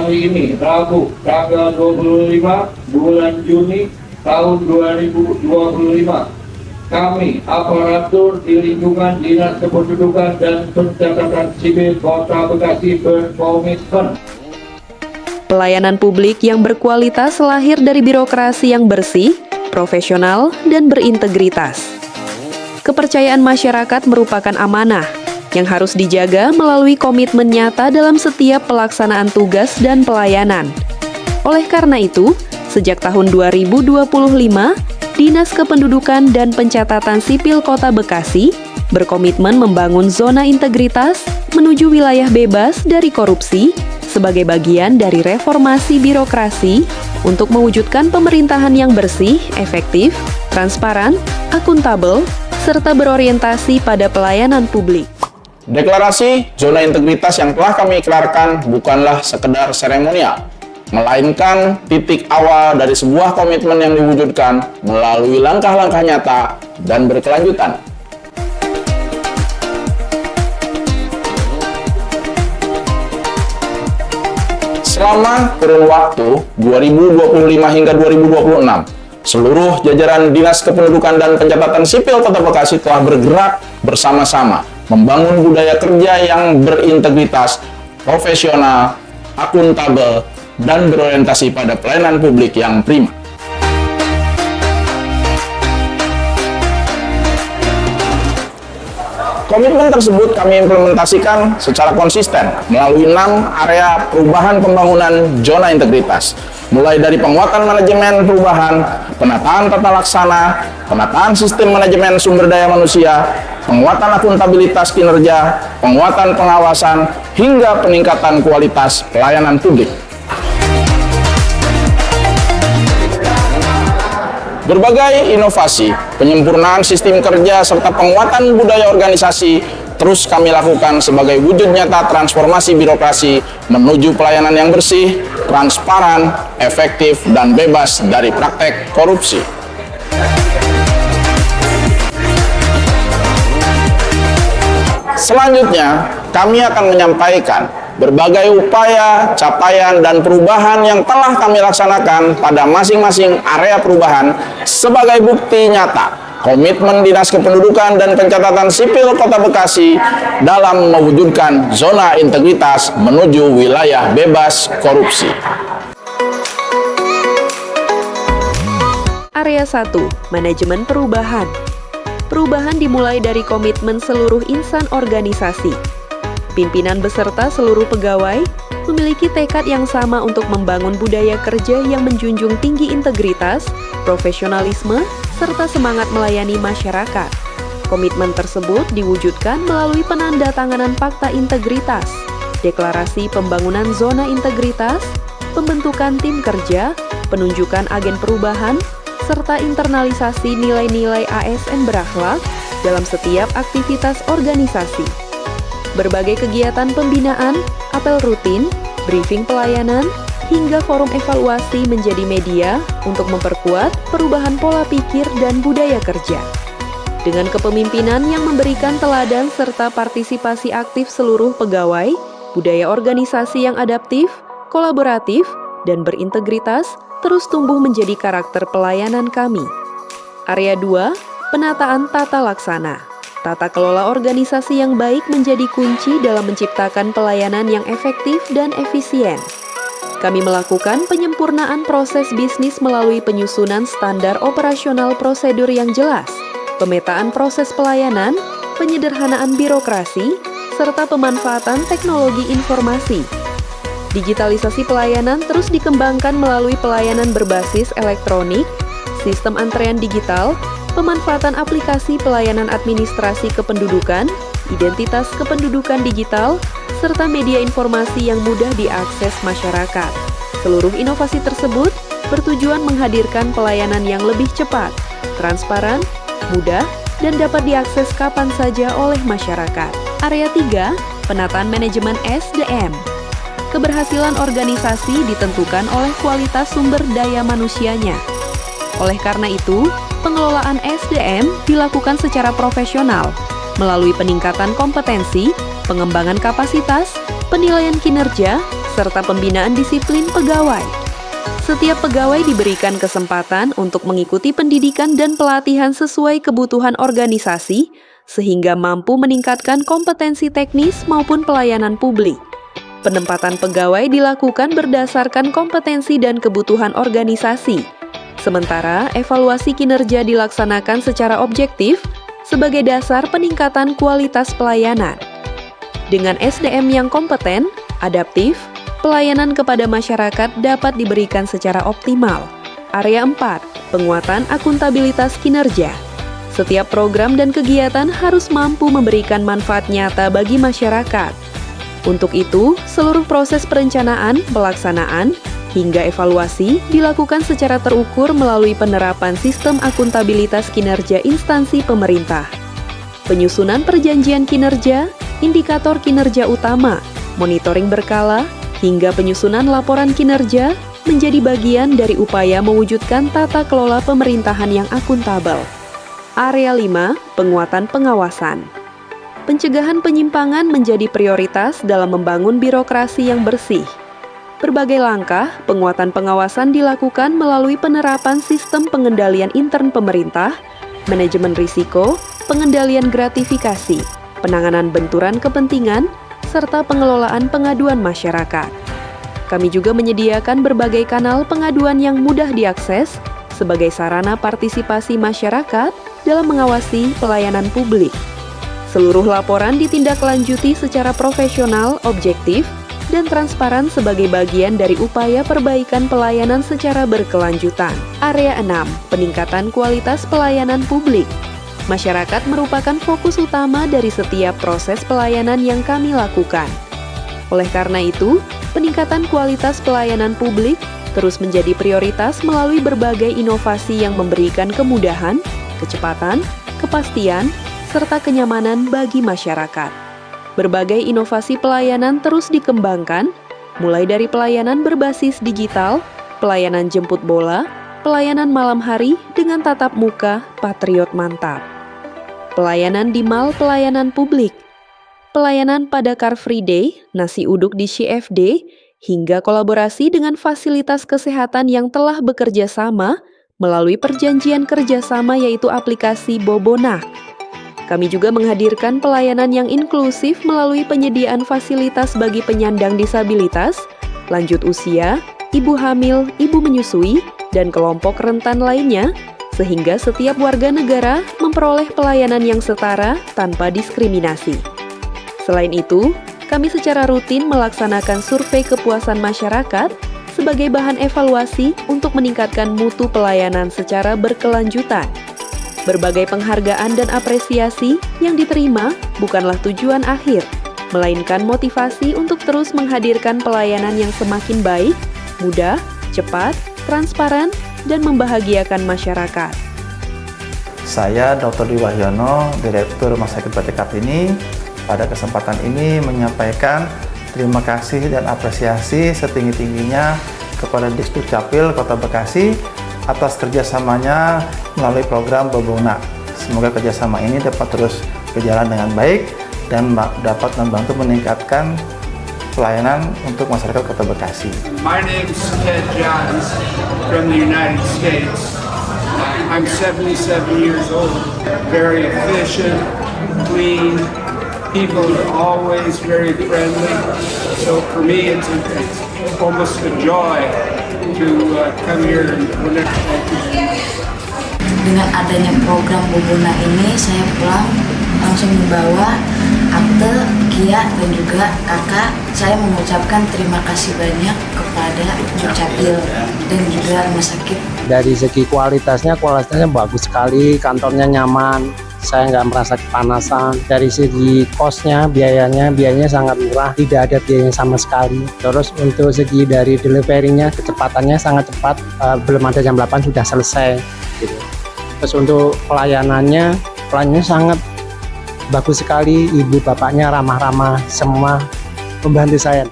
hari ini, Rabu, tanggal 25 bulan Juni tahun 2025, kami, aparatur di lingkungan Dinas Kependudukan dan Pencatatan Sipil Kota Bekasi berkomitmen. Pelayanan publik yang berkualitas lahir dari birokrasi yang bersih, profesional, dan berintegritas. Kepercayaan masyarakat merupakan amanah yang harus dijaga melalui komitmen nyata dalam setiap pelaksanaan tugas dan pelayanan. Oleh karena itu, sejak tahun 2025, Dinas Kependudukan dan Pencatatan Sipil Kota Bekasi berkomitmen membangun zona integritas menuju wilayah bebas dari korupsi sebagai bagian dari reformasi birokrasi untuk mewujudkan pemerintahan yang bersih, efektif, transparan, akuntabel, serta berorientasi pada pelayanan publik. Deklarasi zona integritas yang telah kami ikrarkan bukanlah sekedar seremonial, melainkan titik awal dari sebuah komitmen yang diwujudkan melalui langkah-langkah nyata dan berkelanjutan. Selama kurun waktu 2025 hingga 2026, seluruh jajaran Dinas Kependudukan dan Pencatatan Sipil Kota Bekasi telah bergerak bersama-sama membangun budaya kerja yang berintegritas, profesional, akuntabel, dan berorientasi pada pelayanan publik yang prima. Komitmen tersebut kami implementasikan secara konsisten melalui 6 area perubahan pembangunan zona integritas, mulai dari penguatan manajemen perubahan, penataan tata laksana, penataan sistem manajemen sumber daya manusia, penguatan akuntabilitas kinerja, penguatan pengawasan, hingga peningkatan kualitas pelayanan publik. Berbagai inovasi, penyempurnaan sistem kerja, serta penguatan budaya organisasi terus kami lakukan sebagai wujud nyata transformasi birokrasi menuju pelayanan yang bersih, transparan, efektif, dan bebas dari praktek korupsi. Selanjutnya, kami akan menyampaikan berbagai upaya, capaian, dan perubahan yang telah kami laksanakan pada masing-masing area perubahan sebagai bukti nyata komitmen Dinas Kependudukan dan Pencatatan Sipil Kota Bekasi dalam mewujudkan zona integritas menuju wilayah bebas korupsi. Area 1. Manajemen perubahan. Perubahan dimulai dari komitmen seluruh insan organisasi. Pimpinan beserta seluruh pegawai memiliki tekad yang sama untuk membangun budaya kerja yang menjunjung tinggi integritas, profesionalisme, serta semangat melayani masyarakat. Komitmen tersebut diwujudkan melalui penandatanganan Fakta Integritas, deklarasi pembangunan zona integritas, pembentukan tim kerja, penunjukan agen perubahan, serta internalisasi nilai-nilai ASN berakhlak dalam setiap aktivitas organisasi. Berbagai kegiatan pembinaan, apel rutin, briefing pelayanan, hingga forum evaluasi menjadi media untuk memperkuat perubahan pola pikir dan budaya kerja. Dengan kepemimpinan yang memberikan teladan serta partisipasi aktif seluruh pegawai, budaya organisasi yang adaptif, kolaboratif, dan berintegritas terus tumbuh menjadi karakter pelayanan kami. Area 2, penataan tata laksana. Tata kelola organisasi yang baik menjadi kunci dalam menciptakan pelayanan yang efektif dan efisien. Kami melakukan penyempurnaan proses bisnis melalui penyusunan standar operasional prosedur yang jelas, pemetaan proses pelayanan, penyederhanaan birokrasi, serta pemanfaatan teknologi informasi. Digitalisasi pelayanan terus dikembangkan melalui pelayanan berbasis elektronik, sistem antrean digital, pemanfaatan aplikasi pelayanan administrasi kependudukan, identitas kependudukan digital, serta media informasi yang mudah diakses masyarakat. Seluruh inovasi tersebut bertujuan menghadirkan pelayanan yang lebih cepat, transparan, mudah, dan dapat diakses kapan saja oleh masyarakat. Area 3, penataan manajemen SDM. Keberhasilan organisasi ditentukan oleh kualitas sumber daya manusianya. Oleh karena itu, pengelolaan SDM dilakukan secara profesional melalui peningkatan kompetensi, pengembangan kapasitas, penilaian kinerja, serta pembinaan disiplin pegawai. Setiap pegawai diberikan kesempatan untuk mengikuti pendidikan dan pelatihan sesuai kebutuhan organisasi, sehingga mampu meningkatkan kompetensi teknis maupun pelayanan publik. Penempatan pegawai dilakukan berdasarkan kompetensi dan kebutuhan organisasi. Sementara evaluasi kinerja dilaksanakan secara objektif sebagai dasar peningkatan kualitas pelayanan. Dengan SDM yang kompeten, adaptif, pelayanan kepada masyarakat dapat diberikan secara optimal. Area 4, penguatan akuntabilitas kinerja. Setiap program dan kegiatan harus mampu memberikan manfaat nyata bagi masyarakat. Untuk itu, seluruh proses perencanaan, pelaksanaan, hingga evaluasi dilakukan secara terukur melalui penerapan sistem akuntabilitas kinerja instansi pemerintah. Penyusunan perjanjian kinerja, indikator kinerja utama, monitoring berkala, hingga penyusunan laporan kinerja menjadi bagian dari upaya mewujudkan tata kelola pemerintahan yang akuntabel. Area 5, penguatan pengawasan. Pencegahan penyimpangan menjadi prioritas dalam membangun birokrasi yang bersih. Berbagai langkah penguatan pengawasan dilakukan melalui penerapan sistem pengendalian intern pemerintah, manajemen risiko, pengendalian gratifikasi, penanganan benturan kepentingan, serta pengelolaan pengaduan masyarakat. Kami juga menyediakan berbagai kanal pengaduan yang mudah diakses sebagai sarana partisipasi masyarakat dalam mengawasi pelayanan publik. Seluruh laporan ditindaklanjuti secara profesional, objektif, dan transparan sebagai bagian dari upaya perbaikan pelayanan secara berkelanjutan. Area 6, peningkatan kualitas pelayanan publik. Masyarakat merupakan fokus utama dari setiap proses pelayanan yang kami lakukan. Oleh karena itu, peningkatan kualitas pelayanan publik terus menjadi prioritas melalui berbagai inovasi yang memberikan kemudahan, kecepatan, kepastian, serta kenyamanan bagi masyarakat. Berbagai inovasi pelayanan terus dikembangkan, mulai dari pelayanan berbasis digital, pelayanan jemput bola, pelayanan malam hari dengan tatap muka Patriot Mantap, pelayanan di mal pelayanan publik, pelayanan pada Car Free Day, nasi uduk di CFD, hingga kolaborasi dengan fasilitas kesehatan yang telah bekerja sama melalui perjanjian kerjasama yaitu aplikasi Bobonak. Kami juga menghadirkan pelayanan yang inklusif melalui penyediaan fasilitas bagi penyandang disabilitas, lanjut usia, ibu hamil, ibu menyusui, dan kelompok rentan lainnya, sehingga setiap warga negara memperoleh pelayanan yang setara tanpa diskriminasi. Selain itu, kami secara rutin melaksanakan survei kepuasan masyarakat sebagai bahan evaluasi untuk meningkatkan mutu pelayanan secara berkelanjutan. Berbagai penghargaan dan apresiasi yang diterima bukanlah tujuan akhir, melainkan motivasi untuk terus menghadirkan pelayanan yang semakin baik, mudah, cepat, transparan, dan membahagiakan masyarakat. Saya Dr. Dwi Wahyono, Direktur Rumah Sakit Bati Kartini, pada kesempatan ini menyampaikan terima kasih dan apresiasi setinggi-tingginya kepada Disdukcapil Kota Bekasi atas kerjasamanya melalui program Bobonak. Semoga kerjasama ini dapat terus berjalan dengan baik dan dapat membantu meningkatkan pelayanan untuk masyarakat Kota Bekasi. My name is Ted Johns from the United States. I'm 77 years old. Very efficient, clean. People are always very friendly. So for me, it's almost a joy to come here and Dengan adanya program Bobonak ini, saya pulang langsung membawa akte, KIA, dan juga kakak. Saya mengucapkan terima kasih banyak kepada Disdukcapil dan juga rumah sakit. Dari segi kualitasnya bagus sekali, kantornya nyaman, saya nggak merasa kepanasan. Dari segi kosnya, biayanya sangat murah, tidak ada biayanya sama sekali. Terus untuk segi dari delivery-nya, kecepatannya sangat cepat, belum ada jam 8 sudah selesai. Gitu. Terus untuk pelayanannya sangat bagus sekali, ibu bapaknya ramah-ramah, semua membantu saya.